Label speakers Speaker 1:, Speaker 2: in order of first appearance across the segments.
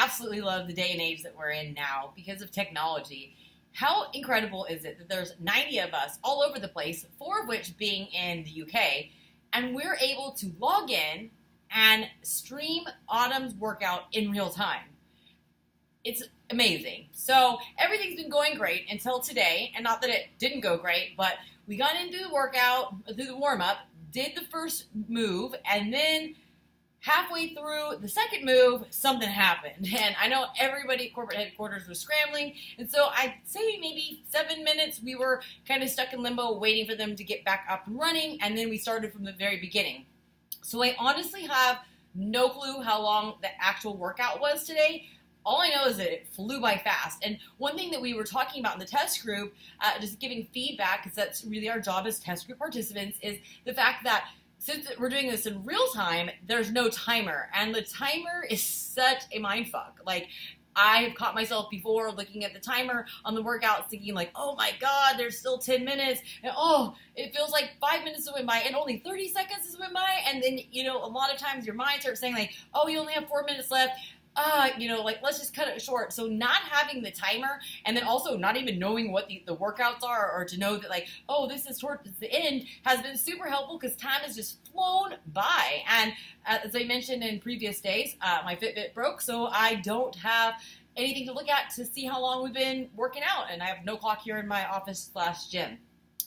Speaker 1: absolutely love the day and age that we're in now because of technology. How incredible is it that there's 90 of us all over the place, 4 of which being in the UK, and we're able to log in and stream Autumn's workout in real time. It's amazing. So everything's been going great until today, and not that it didn't go great, but we got into the workout, through the warm-up, did the first move, and then halfway through the second move, something happened. And I know everybody at corporate headquarters was scrambling, and so I'd say maybe 7 minutes we were kind of stuck in limbo waiting for them to get back up and running, and then we started from the very beginning. So I honestly have no clue how long the actual workout was today. All I know is that it flew by fast. And one thing that we were talking about in the test group, just giving feedback, because that's really our job as test group participants, is the fact that since we're doing this in real time, there's no timer. And the timer is such a mindfuck. Like, I have caught myself before looking at the timer on the workouts thinking like, oh my God, there's still 10 minutes. And oh, it feels like 5 minutes has went by and only 30 seconds has went by. And then, a lot of times your mind starts saying like, oh, you only have 4 minutes left. Let's just cut it short. So not having the timer and then also not even knowing what the workouts are or to know that like, oh, this is towards the end has been super helpful because time has just flown by. And as I mentioned in previous days, my Fitbit broke, so I don't have anything to look at to see how long we've been working out. And I have no clock here in my office/gym.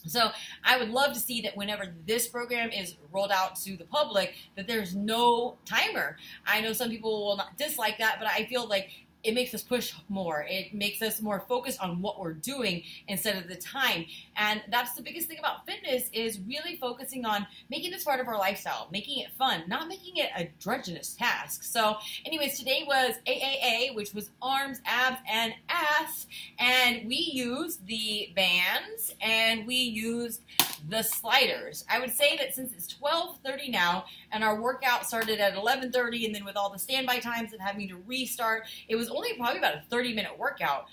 Speaker 1: So I would love to see that whenever this program is rolled out to the public, that there's no timer. I know some people will not dislike that, but I feel like it makes us push more. It makes us more focused on what we're doing instead of the time. And that's the biggest thing about fitness is really focusing on making this part of our lifestyle, making it fun, not making it a drudgeonous task. So anyways, today was AAA, which was arms, abs, and ass. And we used the bands and we used the sliders. I would say that since it's 12:30 now and our workout started at 11:30 and then with all the standby times and having to restart, it was only probably about a 30-minute workout.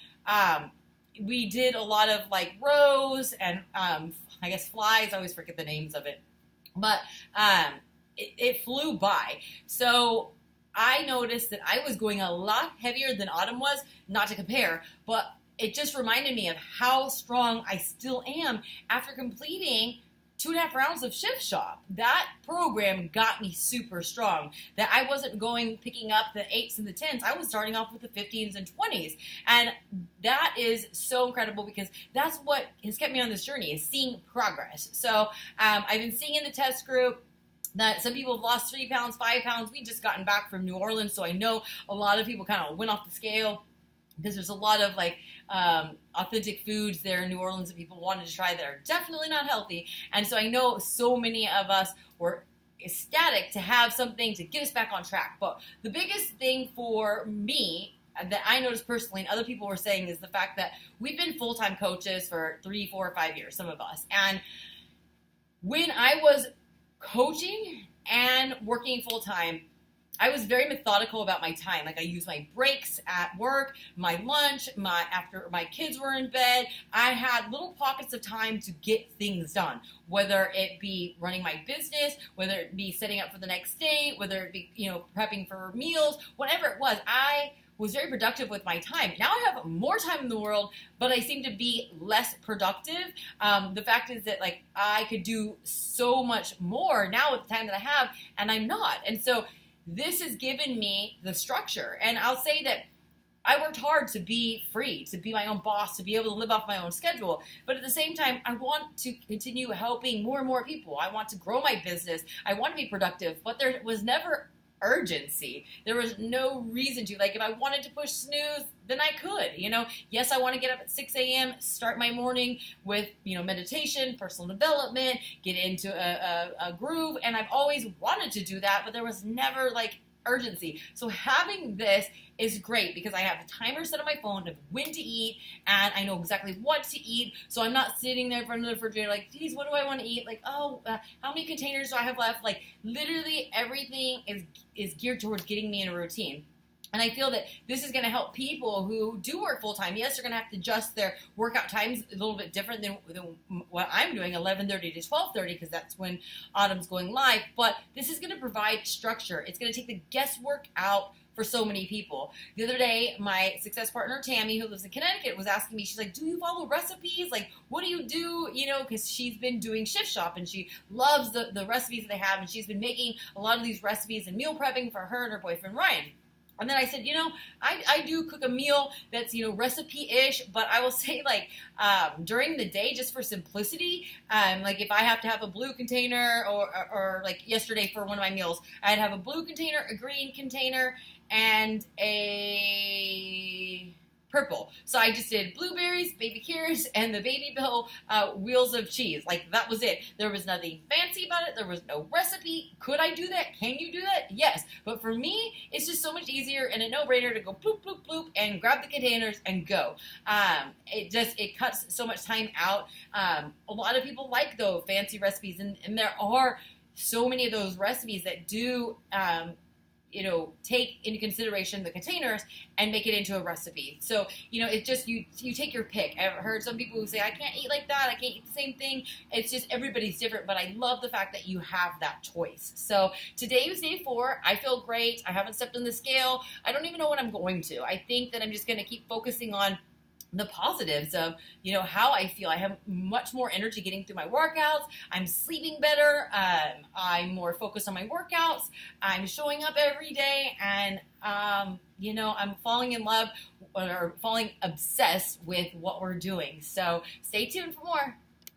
Speaker 1: We did a lot of like rows and I guess flies. I always forget the names of it. But it flew by. So I noticed that I was going a lot heavier than Autumn was, not to compare, but it just reminded me of how strong I still am after completing 2.5 rounds of Shift Shop. That program got me super strong. That I wasn't picking up the 8s and the 10s. I was starting off with the 15s and 20s. And that is so incredible because that's what has kept me on this journey, is seeing progress. So I've been seeing in the test group that some people have lost 3 pounds, 5 pounds. We just gotten back from New Orleans, so I know a lot of people kind of went off the scale because there's a lot of like authentic foods there in New Orleans that people wanted to try that are definitely not healthy. And so I know so many of us were ecstatic to have something to get us back on track. But the biggest thing for me that I noticed personally and other people were saying is the fact that we've been full-time coaches for 3, 4, 5 years, some of us. And when I was coaching and working full-time, I was very methodical about my time. Like I used my breaks at work, my lunch, after my kids were in bed. I had little pockets of time to get things done, whether it be running my business, whether it be setting up for the next day, whether it be, prepping for meals, whatever it was. I was very productive with my time. Now I have more time in the world, but I seem to be less productive. The fact is that like I could do so much more now with the time that I have, and I'm not. And so this has given me the structure. And I'll say that I worked hard to be free, to be my own boss, to be able to live off my own schedule. But at the same time, I want to continue helping more and more people. I want to grow my business. I want to be productive. But there was never urgency. There was no reason to. Like if I wanted to push snooze, then I could. Yes, I want to get up at 6 a.m., start my morning with, meditation, personal development, get into a groove. And I've always wanted to do that, but there was never like urgency. So having this is great because I have a timer set on my phone of when to eat and I know exactly what to eat. So I'm not sitting there in front of the refrigerator like, geez, what do I want to eat? Like, how many containers do I have left? Like literally everything is geared towards getting me in a routine. And I feel that this is going to help people who do work full-time. Yes, they're going to have to adjust their workout times a little bit different than what I'm doing, 11:30 to 12:30, because that's when Autumn's going live. But this is going to provide structure. It's going to take the guesswork out for so many people. The other day, my success partner, Tammy, who lives in Connecticut, was asking me, she's like, do you follow recipes? Like, what do you do? You know, because she's been doing Shift Shop and she loves the recipes that they have. And she's been making a lot of these recipes and meal prepping for her and her boyfriend, Ryan. And then I said, you know, I do cook a meal that's, you know, recipe-ish, but I will say, like, during the day, just for simplicity, like if I have to have a blue container or like yesterday for one of my meals, I'd have a blue container, a green container, and a purple. So I just did blueberries, baby carrots, and the Baby Bell wheels of cheese. Like, that was it. There was nothing fancy about it. There was no recipe. Could I do that? Can you do that? Yes. But for me, it's just so much easier and a no-brainer to go bloop, bloop, bloop, and grab the containers and go. It cuts so much time out. A lot of people like, though, fancy recipes, and there are so many of those recipes that do you know, take into consideration the containers and make it into a recipe. So, you know, it's just, you take your pick. I've heard some people who say, I can't eat like that, I can't eat the same thing. It's just, everybody's different, but I love the fact that you have that choice. So today was day 4. I feel great. I haven't stepped on the scale. I don't even know when I'm going to. I think that I'm just going to keep focusing on the positives of, you know, how I feel. I have much more energy getting through my workouts. I'm sleeping better. I'm more focused on my workouts. I'm showing up every day, and you know, I'm falling in love or falling obsessed with what we're doing. So stay tuned for more.